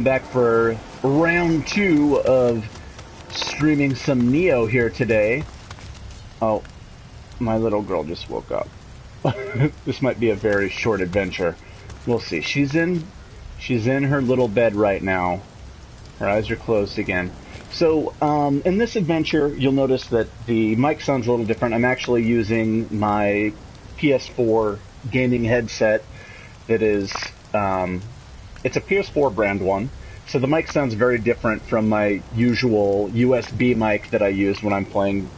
Back for round 2 of streaming some Nioh here today. Oh, my little girl just woke up. This might be a very short adventure. We'll see. She's in her little bed right now. Her eyes are closed again. So, in this adventure, you'll notice that the mic sounds a little different. I'm actually using my PS4 gaming headset that is, it's a PS4 brand one. So the mic sounds very different from my usual USB mic that I use when I'm playing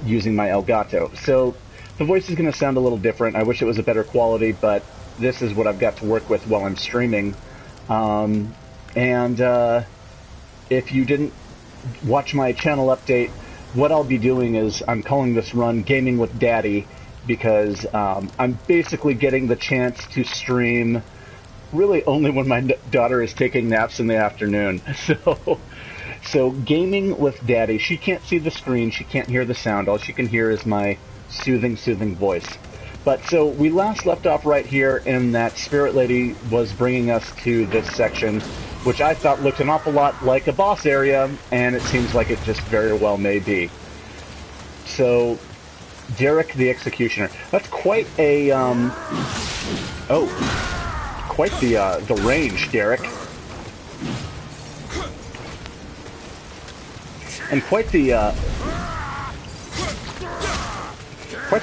using my Elgato. So the voice is going to sound a little different. I wish it was a better quality, but this is what I've got to work with while I'm streaming. If you didn't watch my channel update, what I'll be doing is I'm calling this run Gaming with Daddy because I'm basically getting the chance to stream really only when my daughter is taking naps in the afternoon. So Gaming with Daddy. She can't see the screen. She can't hear the sound. All she can hear is my soothing voice. But so we last left off right here in that Spirit Lady was bringing us to this section, which I thought looked an awful lot like a boss area, and it seems like it just very well may be. So, Derek the Executioner. That's quite a, quite the range, Derek. And quite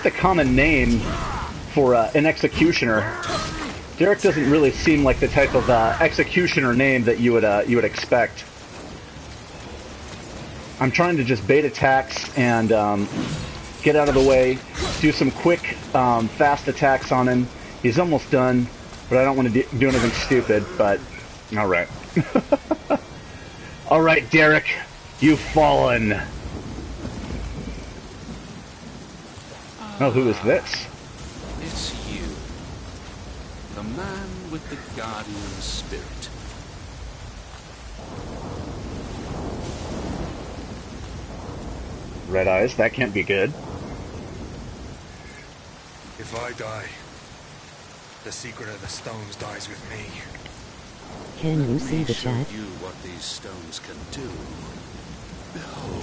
the common name for an executioner. Derek doesn't really seem like the type of executioner name that you would expect. I'm trying to just bait attacks and get out of the way, do some quick, fast attacks on him. He's almost done, but I don't want to do anything stupid. But all right, all right, Derek, you've fallen. Oh, who is this? It's you. The man with the guardian spirit. Red eyes, that can't be good. If I die, the secret of the stones dies with me. Can you see the show chat? you what these stones can do. Behold.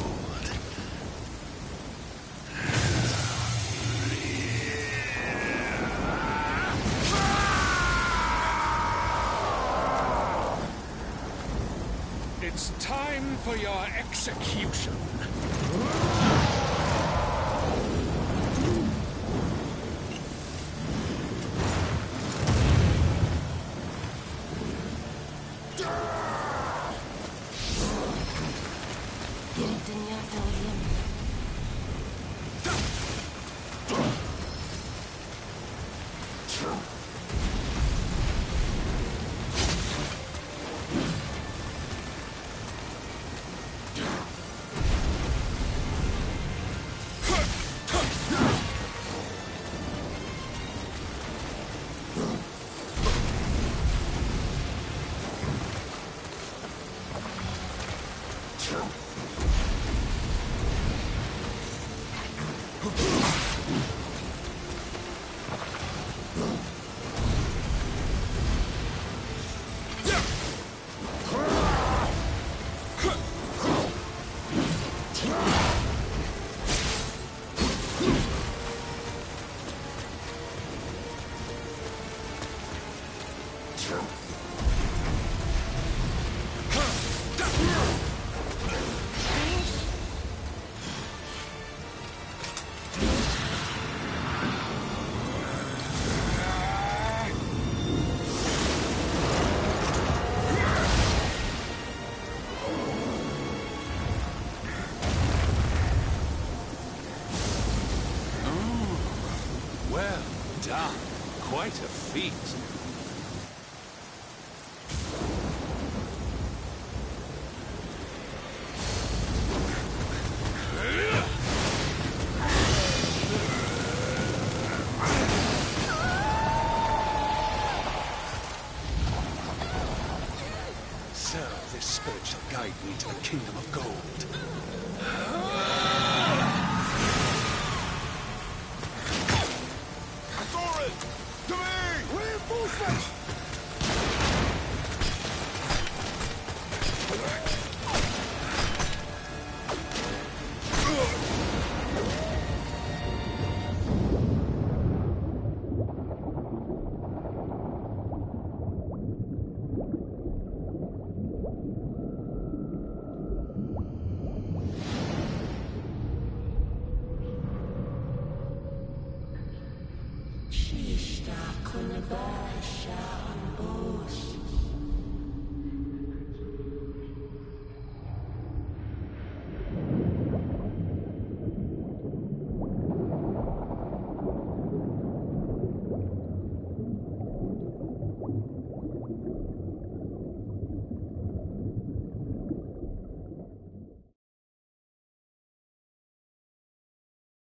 It's time for your execution. Quite a feat. So this spirit shall guide me to the kingdom of gold.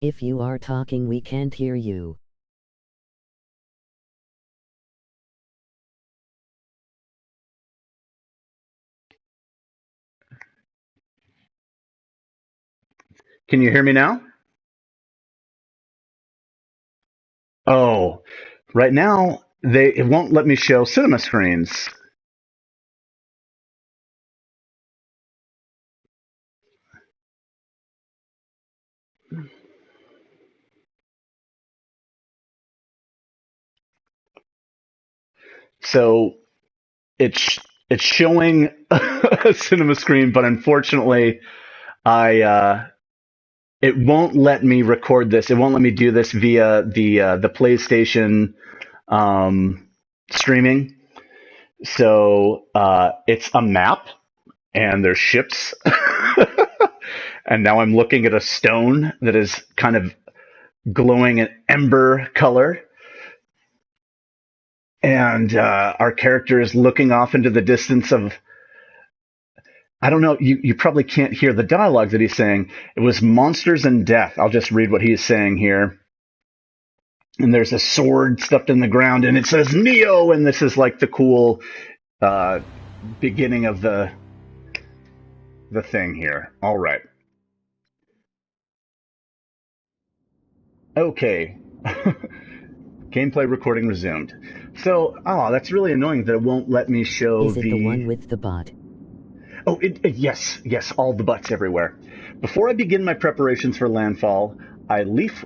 If you are talking, we can't hear you. Can you hear me now? Oh, right now it won't let me show cinema screens. So it's showing a cinema screen, but unfortunately, I it won't let me record this. It won't let me do this via the PlayStation streaming. So it's a map, and there's ships, and now I'm looking at a stone that is kind of glowing an ember color. And our character is looking off into the distance of, I don't know, you probably can't hear the dialogue that he's saying. It was monsters and death. I'll just read what he's saying here. And there's a sword stuffed in the ground, and it says Nioh, and this is like the cool beginning of the thing here. All right. Okay. Gameplay recording resumed. So, that's really annoying that it won't let me show Is it the one with the bot? Oh, yes, all the butts everywhere. Before I begin my preparations for landfall, I leaf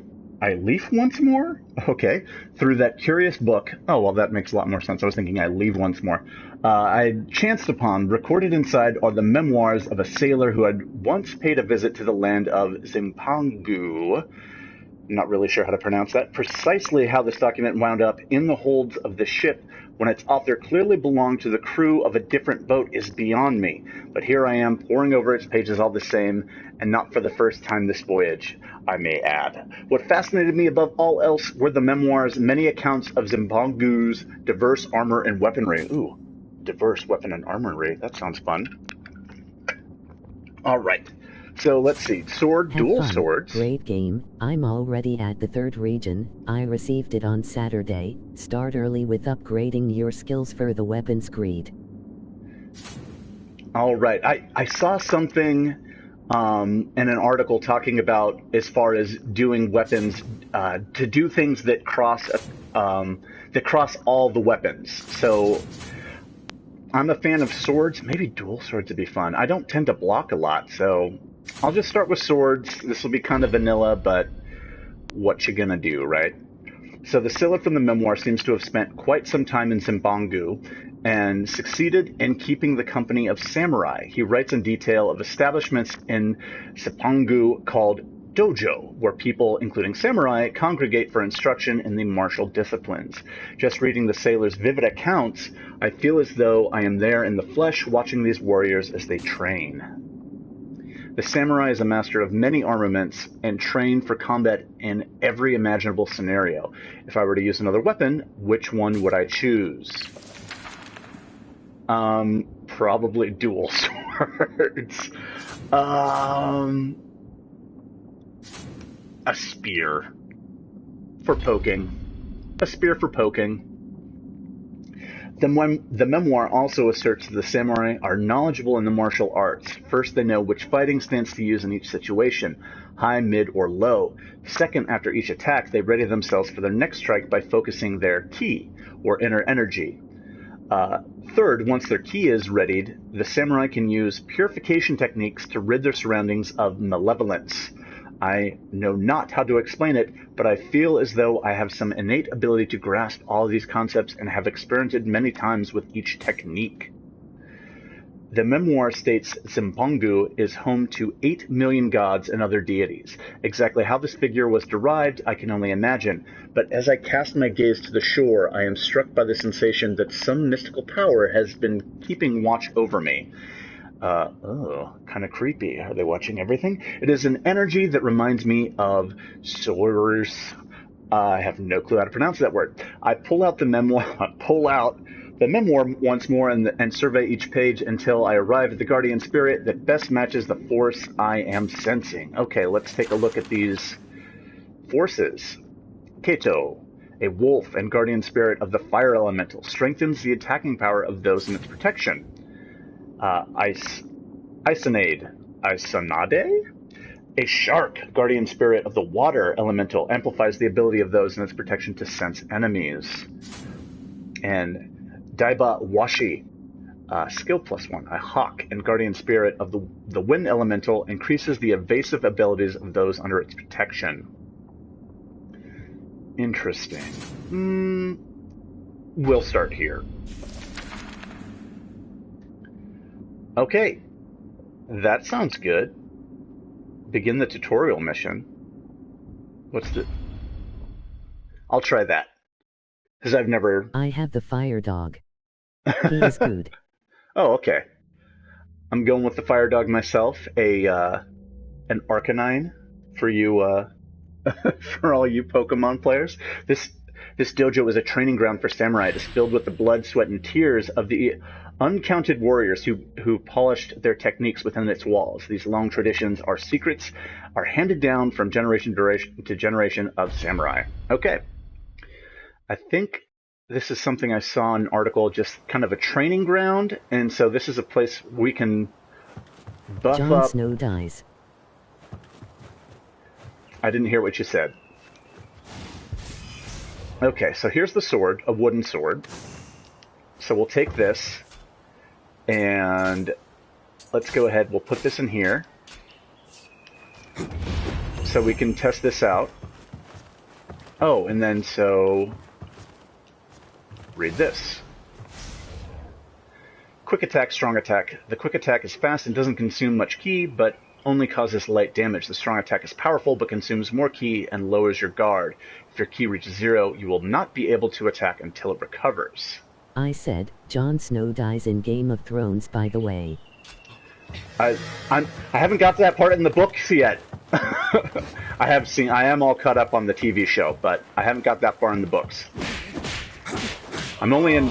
once more? Okay. Through that curious book. Oh, well, that makes a lot more sense. I was thinking I leave once more. I chanced upon, recorded inside, are the memoirs of a sailor who had once paid a visit to the land of Zimpangu. Not really sure how to pronounce that. Precisely how this document wound up in the holds of the ship when its author clearly belonged to the crew of a different boat is beyond me. But here I am, poring over its pages all the same, and not for the first time this voyage, I may add. What fascinated me above all else were the memoirs' many accounts of Zimpangu's diverse armor and weaponry. Ooh, diverse weapon and armory. That sounds fun. All right. So let's see. Sword, Have dual fun. swords. Great game. I'm already at the 3rd region. I received it on Saturday. Start early with upgrading your skills for the weapons greed. All right. I saw something in an article talking about as far as doing weapons to do things that cross all the weapons. So I'm a fan of swords. Maybe dual swords would be fun. I don't tend to block a lot, so I'll just start with swords. This will be kind of vanilla, but what you gonna do, right? So the sailor from the memoir seems to have spent quite some time in Zimpangu and succeeded in keeping the company of samurai. He writes in detail of establishments in Zimpangu called dojo, where people, including samurai, congregate for instruction in the martial disciplines. Just reading the sailor's vivid accounts, I feel as though I am there in the flesh watching these warriors as they train. The samurai is a master of many armaments and trained for combat in every imaginable scenario. If I were to use another weapon, which one would I choose? Probably dual swords. A spear for poking. A spear for poking. The memoir also asserts that the samurai are knowledgeable in the martial arts. First, they know which fighting stance to use in each situation, high, mid, or low. Second, after each attack, they ready themselves for their next strike by focusing their ki, or inner energy. Third, once their ki is readied, the samurai can use purification techniques to rid their surroundings of malevolence. I know not how to explain it, but I feel as though I have some innate ability to grasp all of these concepts and have experimented many times with each technique. The memoir states Zimbabwe is home to 8 million gods and other deities. Exactly how this figure was derived, I can only imagine, but as I cast my gaze to the shore, I am struck by the sensation that some mystical power has been keeping watch over me. Kind of creepy. Are they watching everything? It is an energy that reminds me of Source. I have no clue how to pronounce that word. I pull out the memoir once more and survey each page until I arrive at the guardian spirit that best matches the force I am sensing. Okay, let's take a look at these forces. Keto, a wolf and guardian spirit of the fire elemental, strengthens the attacking power of those in its protection. Isonade, a shark, guardian spirit of the water elemental, amplifies the ability of those in its protection to sense enemies. And Daiba Washi, skill +1, a hawk and guardian spirit of the wind elemental, increases the evasive abilities of those under its protection. Interesting. We'll start here. Okay, that sounds good. Begin the tutorial mission. I'll try that. Because I've never... I have the fire dog. He is good. Oh, okay. I'm going with the fire dog myself, an Arcanine for you, for all you Pokemon players. This dojo is a training ground for samurai. It is filled with the blood, sweat, and tears of the uncounted warriors who polished their techniques within its walls. These long traditions are secrets, are handed down from generation to generation of samurai. Okay. I think this is something I saw in an article, just kind of a training ground, and so this is a place we can buff Jon up. Snow dies. I didn't hear what you said. Okay, so here's the sword, a wooden sword. So we'll take this, and let's go ahead. We'll put this in here so we can test this out. Oh, and then so... read this. Quick attack, strong attack. The quick attack is fast and doesn't consume much ki, but only causes light damage. The strong attack is powerful, but consumes more ki and lowers your guard. If your ki reaches 0, you will not be able to attack until it recovers. I said, Jon Snow dies in Game of Thrones, by the way. I haven't got to that part in the books yet. I am all caught up on the TV show, but I haven't got that far in the books. I'm only in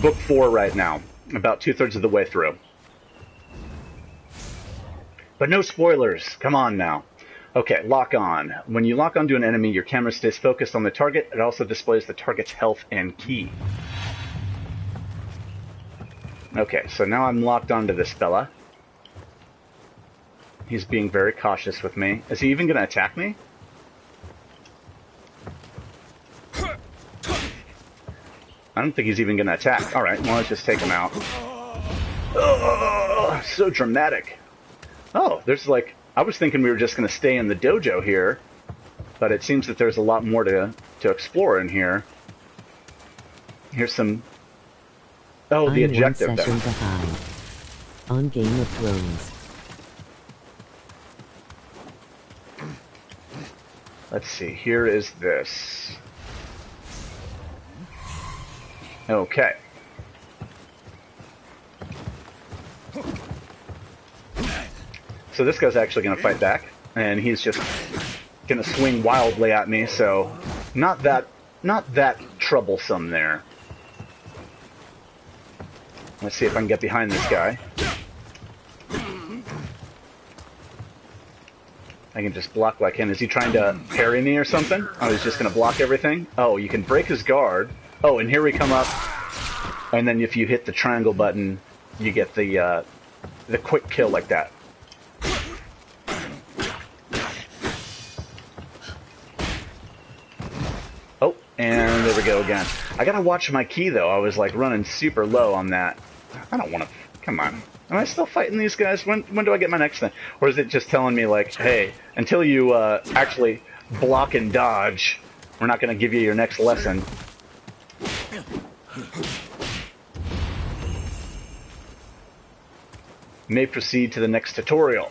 book 4 right now, about 2/3 of the way through. But no spoilers, come on now. Okay, lock on. When you lock onto an enemy, your camera stays focused on the target. It also displays the target's health and ki. Okay, so now I'm locked onto this fella. He's being very cautious with me. Is he even going to attack me? I don't think he's even going to attack. Alright, well, let's just take him out. Oh, so dramatic. Oh, there's like... I was thinking we were just going to stay in the dojo here, but it seems that there's a lot more to explore in here. Here's some... Oh, the objective I'm 1 session behind on Game of Thrones. Let's see, here is this. Okay. So this guy's actually going to fight back, and he's just going to swing wildly at me, so not that troublesome there. Let's see if I can get behind this guy. I can just block like him. Is he trying to parry me or something? Oh, he's just going to block everything? Oh, you can break his guard. Oh, and here we come up. And then if you hit the triangle button, you get the quick kill like that. Oh, and there we go again. I gotta watch my ki though. I was like running super low on that. I don't want to... Come on. Am I still fighting these guys? When do I get my next thing? Or is it just telling me like, hey, until you actually block and dodge, we're not going to give you your next lesson. may proceed to the next tutorial.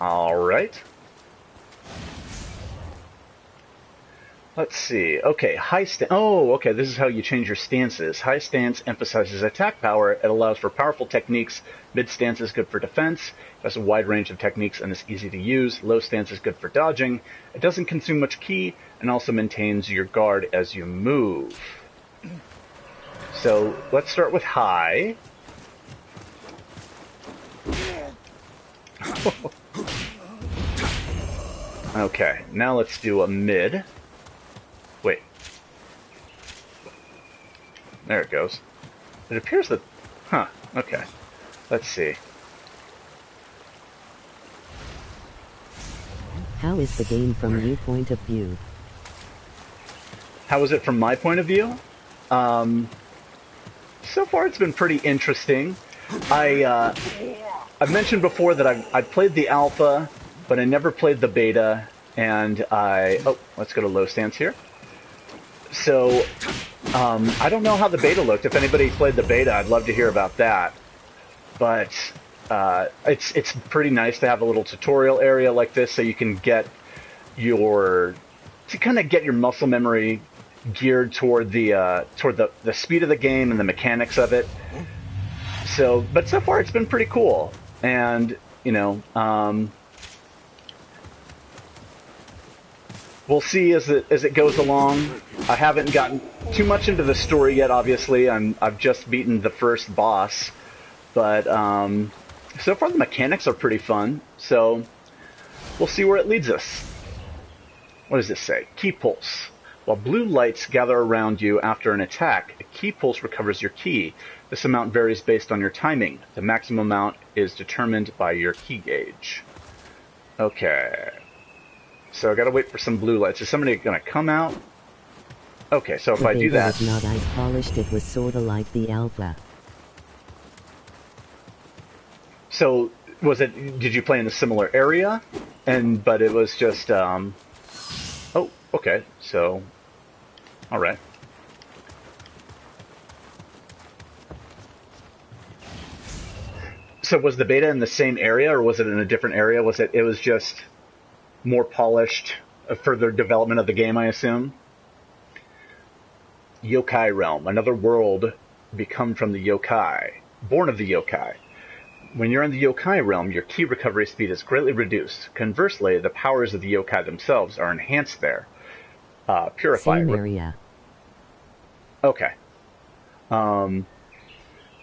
Alright. Let's see. Okay, high stance. Oh, okay, this is how you change your stances. High stance emphasizes attack power. It allows for powerful techniques. Mid stance is good for defense. It has a wide range of techniques and is easy to use. Low stance is good for dodging. It doesn't consume much ki and also maintains your guard as you move. So let's start with high. Okay, now let's do a mid. Wait. There it goes. It appears that... Huh, okay. Let's see. How is the game from your point of view? How is it from my point of view? So far it's been pretty interesting. I've mentioned before that I've played the alpha, but I never played the beta, and oh, let's go to low stance here. So, I don't know how the beta looked. If anybody played the beta, I'd love to hear about that. But it's pretty nice to have a little tutorial area like this, so you can get your muscle memory geared toward the speed of the game and the mechanics of it. So, but so far it's been pretty cool, and you know, we'll see as it goes along. I haven't gotten too much into the story yet. Obviously, I've just beaten the first boss, but so far the mechanics are pretty fun. So we'll see where it leads us. What does this say? Ki pulse. While blue lights gather around you after an attack, a ki pulse recovers your ki. This amount varies based on your timing. The maximum amount is determined by your ki gauge. Okay. So I gotta wait for some blue lights. Is somebody gonna come out? Okay, so if I do that... The beta was not as polished, it was sorta like the alpha. So, did you play in a similar area? But it was just, oh, okay, so, alright. So was the beta in the same area, or was it in a different area? It was just more polished, a further development of the game, I assume? Yokai realm, another world become from the yokai, born of the yokai. When you're in the yokai realm, your ki recovery speed is greatly reduced. Conversely, the powers of the yokai themselves are enhanced there. Purify. Same area. Okay.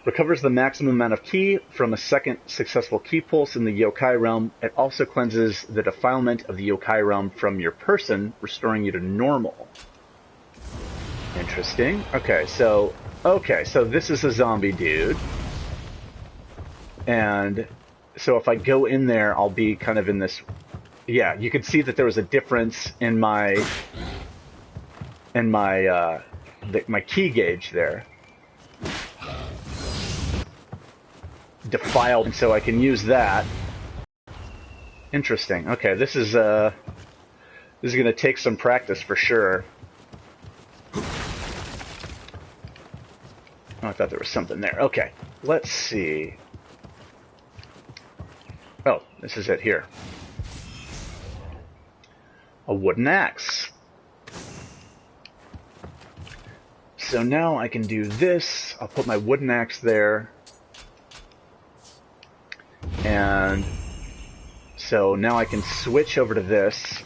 Recovers the maximum amount of ki from a second successful ki pulse in the yokai realm. It also cleanses the defilement of the yokai realm from your person, restoring you to normal. Interesting. Okay, so this is a zombie dude. And so if I go in there, I'll be kind of in this... Yeah, you can see that there was a difference in my ki gauge there. Defiled, and so I can use that. Interesting. Okay, this is going to take some practice for sure. Oh, I thought there was something there. Okay, let's see. Oh, this is it here. A wooden axe. So now I can do this. I'll put my wooden axe there. And so now I can switch over to this.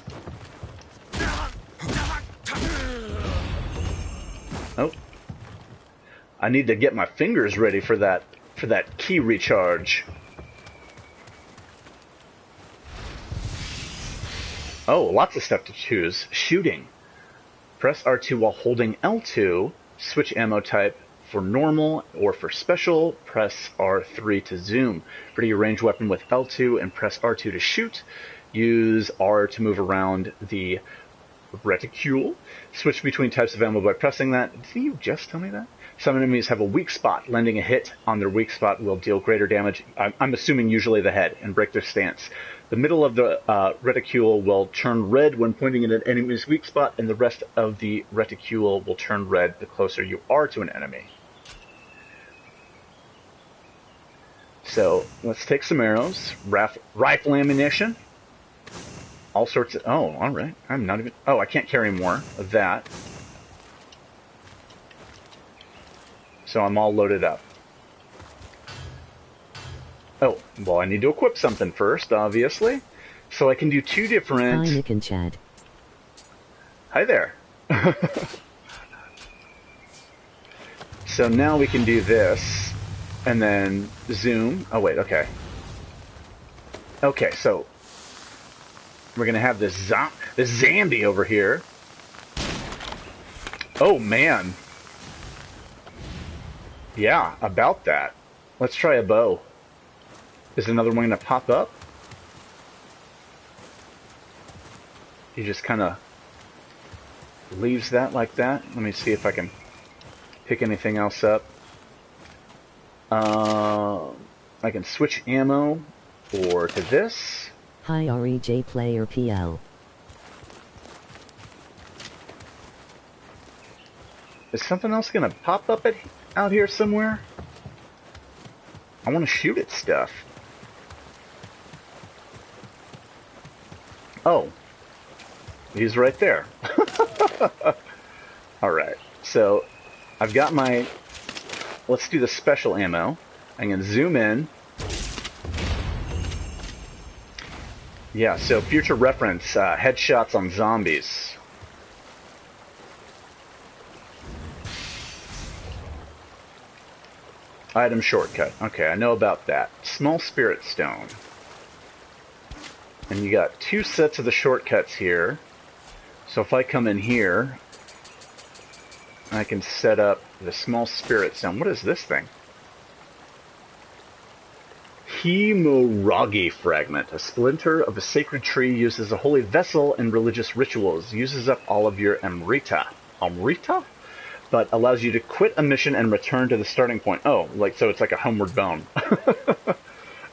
Oh. I need to get my fingers ready for that ki recharge. Oh, lots of stuff to choose. Shooting. Press R2 while holding L2. Switch ammo type. For normal or for special, press R3 to zoom. Ready your ranged weapon with L2 and press R2 to shoot. Use R to move around the reticule. Switch between types of ammo by pressing that. Did you just tell me that? Some enemies have a weak spot. Landing a hit on their weak spot will deal greater damage. I'm assuming usually the head, and break their stance. The middle of the reticule will turn red when pointing at an enemy's weak spot, and the rest of the reticule will turn red the closer you are to an enemy. So let's take some arrows, rifle ammunition, all sorts of. Oh, all right. I'm not even. Oh, I can't carry more of that. So I'm all loaded up. Oh, well, I need to equip something first, obviously. So I can do two different... Hi, Nick and Chad. Hi there. So now we can do this, and then zoom. Oh, wait, okay. Okay, so we're going to have this zombie over here. Oh, man. Yeah, about that. Let's try a bow. Is another one going to pop up? He just kind of leaves that like that. Let me see if I can pick anything else up. I can switch ammo or to this. Hi, REJ Player PL. Is something else going to pop up out here somewhere? I want to shoot at stuff. Oh. He's right there. Alright, so I've got my... Let's do the special ammo. I'm going to zoom in. Yeah, so future reference, headshots on zombies. Item shortcut. Okay, I know about that. Small spirit stone. And you got two sets of the shortcuts here. So if I come in here, I can set up the small spirit stone. What is this thing? Hemorrhagi fragment. A splinter of a sacred tree used as a holy vessel in religious rituals. Uses up all of your Amrita. Amrita? But allows you to quit a mission and return to the starting point. Oh, so it's like a homeward bone.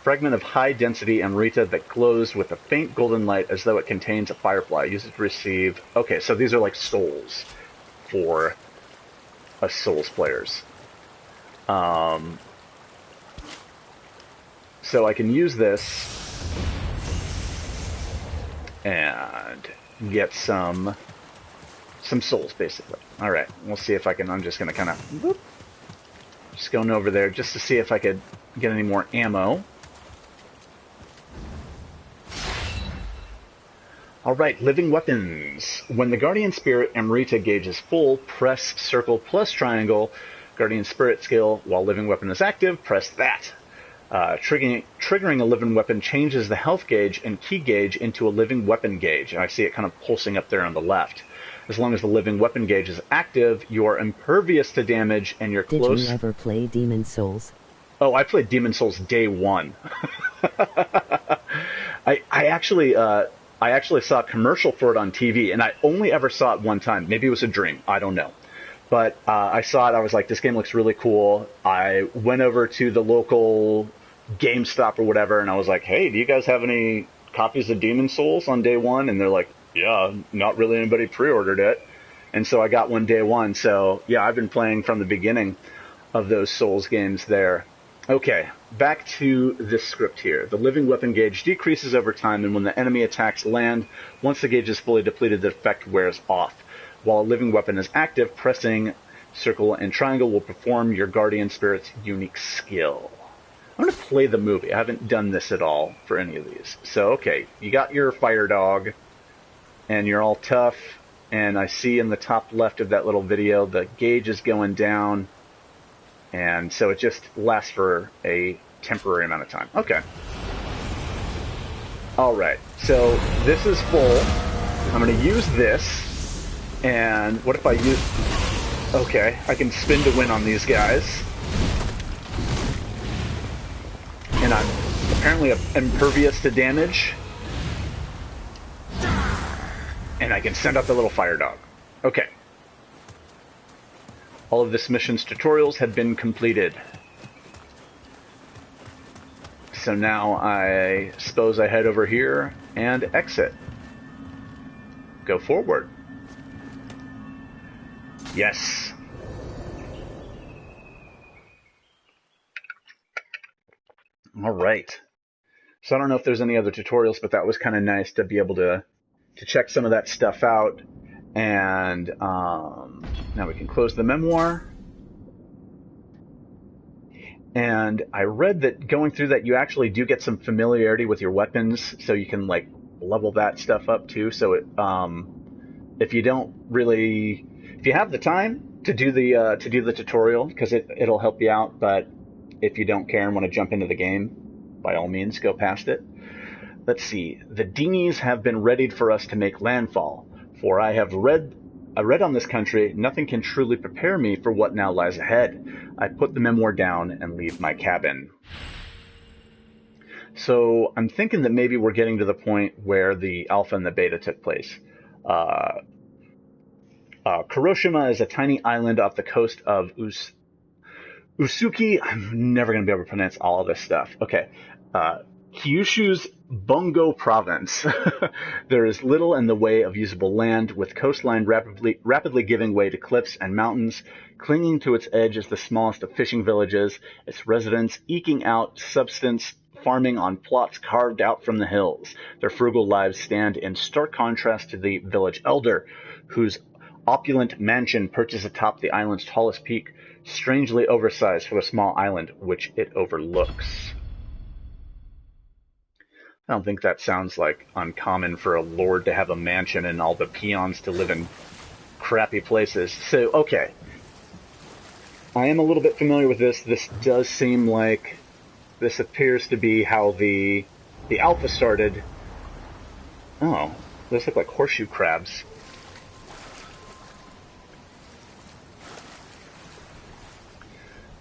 Fragment of high-density Amrita that glows with a faint golden light as though it contains a firefly. Use it to receive... Okay, so these are like souls for us Souls players. So I can use this and get some souls, basically. Alright, we'll see if I can... I'm just going to kind of... Just going over there just to see if I could get any more ammo. Alright, living weapons. When the Guardian Spirit Amrita gauge is full, press circle plus triangle. Guardian Spirit skill while living weapon is active, press that. Triggering a living weapon changes the health gauge and key gauge into a living weapon gauge. And I see it kind of pulsing up there on the left. As long as the living weapon gauge is active, you are impervious to damage and you're close... Did you ever play Demon Souls? Oh, I played Demon Souls day one. I actually saw a commercial for it on TV, and I only ever saw it one time. Maybe it was a dream. I don't know. But I saw it. I was like, this game looks really cool. I went over to the local GameStop or whatever, and I was like, hey, do you guys have any copies of Demon Souls on day one? And they're like, yeah, not really anybody pre-ordered it. And so I got one day one. So, yeah, I've been playing from the beginning of those Souls games there. Okay, back to this script here. The living weapon gauge decreases over time, and when the enemy attacks land, once the gauge is fully depleted, the effect wears off. While a living weapon is active, pressing circle and triangle will perform your Guardian Spirit's unique skill. I'm going to play the movie. I haven't done this at all for any of these. So, okay, you got your fire dog, and you're all tough, and I see in the top left of that little video the gauge is going down. And so it just lasts for a temporary amount of time. Okay. Alright, so this is full. I'm going to use this. And what if I use... Okay, I can spin to win on these guys. And I'm apparently impervious to damage. And I can send out the little fire dog. Okay. All of this mission's tutorials have been completed. So now I suppose I head over here and exit. Go forward. Yes. All right. So I don't know if there's any other tutorials, but that was kind of nice to be able to check some of that stuff out. And now we can close the memoir. And I read that going through that, you actually do get some familiarity with your weapons, so you can like level that stuff up too. So it, if you have the time to do the tutorial, because it'll help you out. But if you don't care and want to jump into the game, by all means, go past it. Let's see. The dinghies have been readied for us to make landfall. For I read on this country, nothing can truly prepare me for what now lies ahead. I put the memoir down and leave my cabin. So I'm thinking that maybe we're getting to the point where the alpha and the beta took place. Kuroshima is a tiny island off the coast of Usuki. I'm never going to be able to pronounce all of this stuff. Okay. Kyushu's Bungo province. There is little in the way of usable land, with coastline rapidly giving way to cliffs and mountains. Clinging to its edge is the smallest of fishing villages, its residents eking out subsistence farming on plots carved out from the hills. Their frugal lives stand in stark contrast to the village elder, whose opulent mansion perches atop the island's tallest peak, strangely oversized for the small island which it overlooks. I don't think that sounds like uncommon for a lord to have a mansion and all the peons to live in crappy places. So, okay. I am a little bit familiar with this. This does seem like this appears to be how the alpha started. Oh, those look like horseshoe crabs.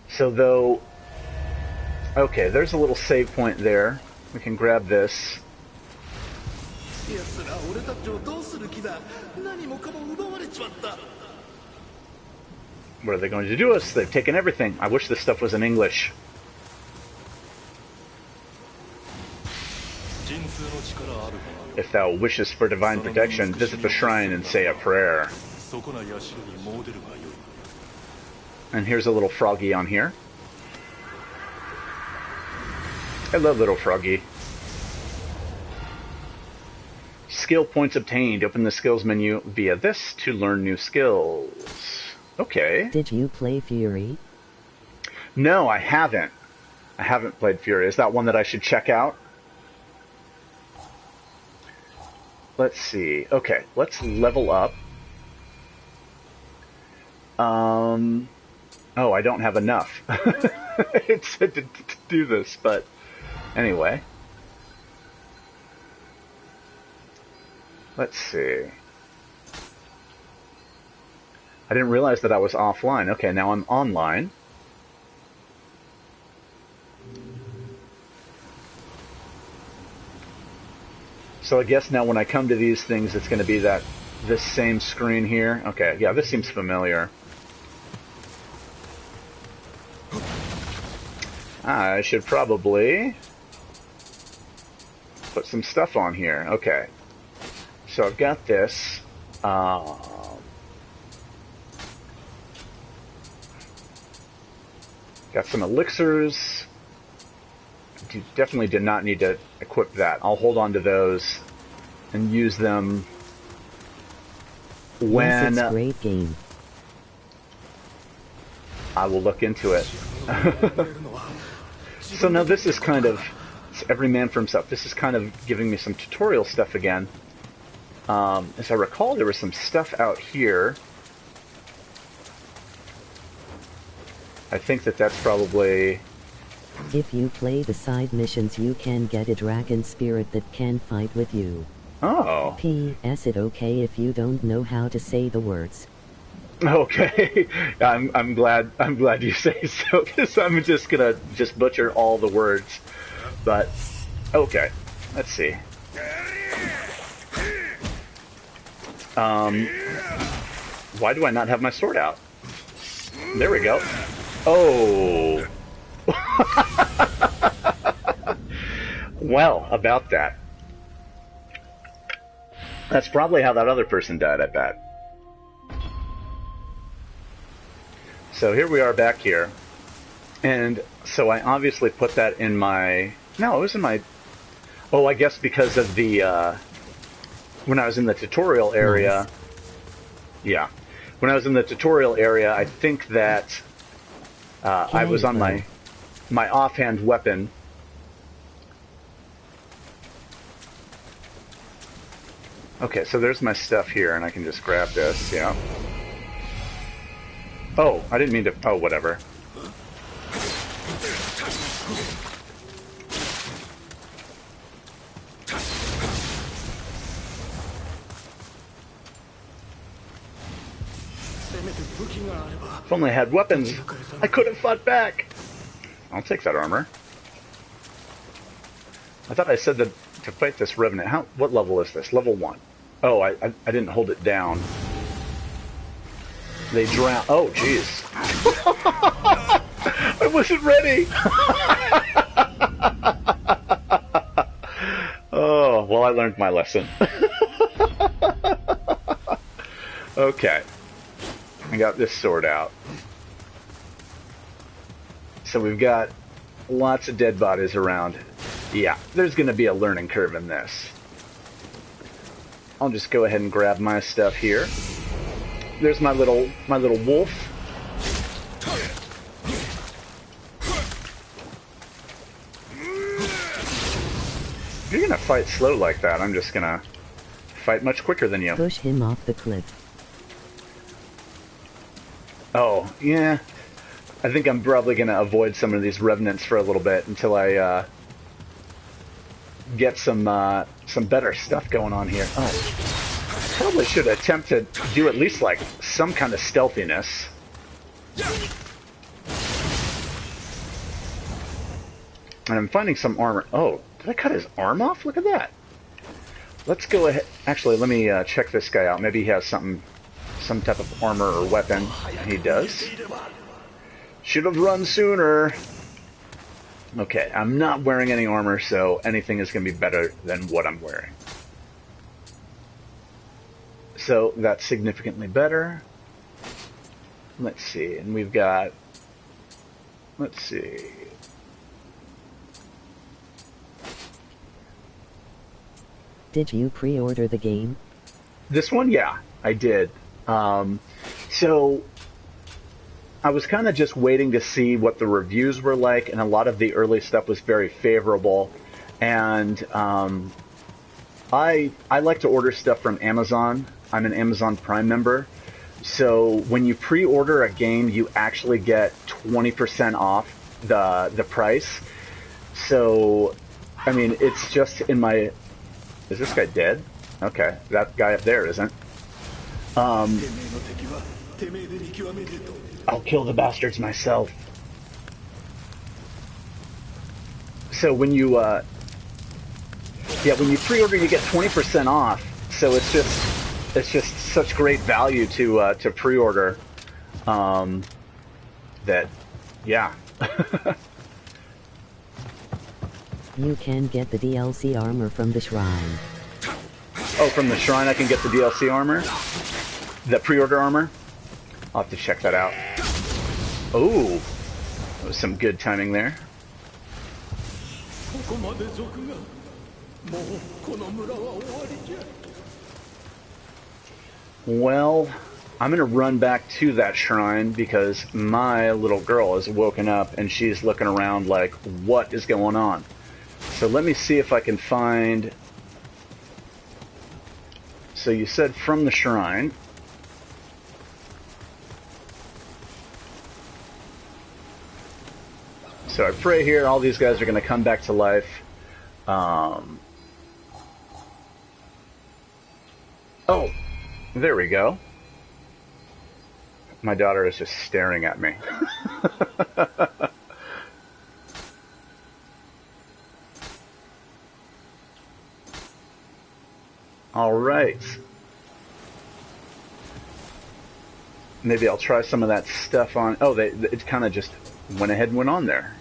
So though, okay, there's a little save point there. We can grab this. What are they going to do us? They've taken everything. I wish this stuff was in English. If thou wishest for divine protection, visit the shrine and say a prayer. And here's a little froggy on here. Hello, little froggy. Skill points obtained. Open the skills menu via this to learn new skills. Okay. Did you play Fury? No, I haven't. I haven't played Fury. Is that one that I should check out? Let's see. Okay, let's level up. Oh, I don't have enough. It said to do this, but anyway. Let's see. I didn't realize that I was offline. Okay, now I'm online. So I guess now when I come to these things, it's going to be this same screen here. Okay, yeah, this seems familiar. I should probably put some stuff on here. Okay. So I've got this. Got some elixirs. You definitely did not need to equip that. I'll hold on to those and use them when... Yes, it's a great game. I will look into it. So now this is kind of... It's every man for himself. This is kind of giving me some tutorial stuff again. As I recall, there was some stuff out here. I think that's probably... If you play the side missions, you can get a dragon spirit that can fight with you. Oh. P.S. It okay if you don't know how to say the words. Okay. I'm glad you say so, because I'm just gonna butcher all the words. But okay. Let's see. Why do I not have my sword out? There we go. Oh. Well, about that. That's probably how that other person died, I bet. So here we are back here. And so I obviously put that in my... No, it was in my... Oh, I guess because of the... when I was in the tutorial area... Nice. Yeah. When I was in the tutorial area, I think that I was on K.O. my offhand weapon. Okay, so there's my stuff here, and I can just grab this, yeah. Oh, I didn't mean to... Oh, whatever. If only I had weapons, I could have fought back. I'll take that armor. I thought I said that to fight this revenant. What level is this? Level 1. Oh, I didn't hold it down. They drown. Oh, jeez. I wasn't ready. Oh, well, I learned my lesson. Okay. I got this sword out. So we've got lots of dead bodies around. Yeah, there's going to be a learning curve in this. I'll just go ahead and grab my stuff here. There's my little wolf. If you're going to fight slow like that, I'm just going to fight much quicker than you. Push him off the cliff. Oh, yeah. I think I'm probably going to avoid some of these revenants for a little bit until I get some better stuff going on here. Oh, probably should attempt to do at least like some kind of stealthiness. And I'm finding some armor. Oh, did I cut his arm off? Look at that. Let's go ahead. Actually, let me check this guy out. Maybe he has some type of armor or weapon. He does. Should have run sooner. Okay, I'm not wearing any armor, so anything is going to be better than what I'm wearing. So that's significantly better. Let's see, and we've got... Let's see... Did you pre-order the game? This one, yeah, I did. So I was kind of just waiting to see what the reviews were like, and a lot of the early stuff was very favorable. And I like to order stuff from Amazon. I'm an Amazon Prime member. So when you pre-order a game, you actually get 20% off the price. So, I mean, it's just in my... Is this guy dead? Okay, that guy up there isn't. I'll kill the bastards myself. So when you, when you pre-order, you get 20% off. So it's just such great value to pre-order. That, yeah. You can get the DLC armor from the shrine. Oh, from the shrine I can get the DLC armor? The pre-order armor? I'll have to check that out. Oh, that was some good timing there. Well, I'm going to run back to that shrine because my little girl has woken up and she's looking around like, what is going on? So let me see if I can find... So you said from the shrine. So I pray here all these guys are going to come back to life. Oh, there we go. My daughter is just staring at me. All right. Maybe I'll try some of that stuff on... Oh, it kind of just went ahead and went on there.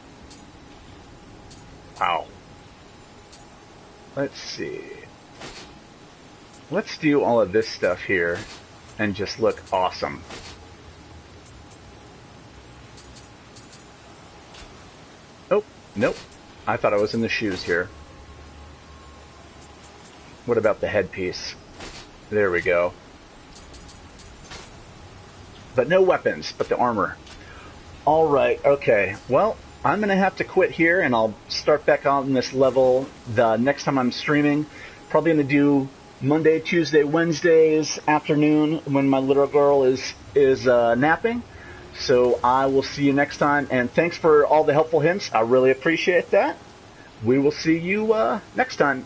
Wow. Let's see. Let's do all of this stuff here and just look awesome. Nope. I thought I was in the shoes here. What about the headpiece? There we go. But no weapons, but the armor. Alright, okay. Well, I'm going to have to quit here, and I'll start back on this level the next time I'm streaming. Probably going to do Monday, Tuesday, Wednesdays afternoon when my little girl is napping. So I will see you next time, and thanks for all the helpful hints. I really appreciate that. We will see you next time.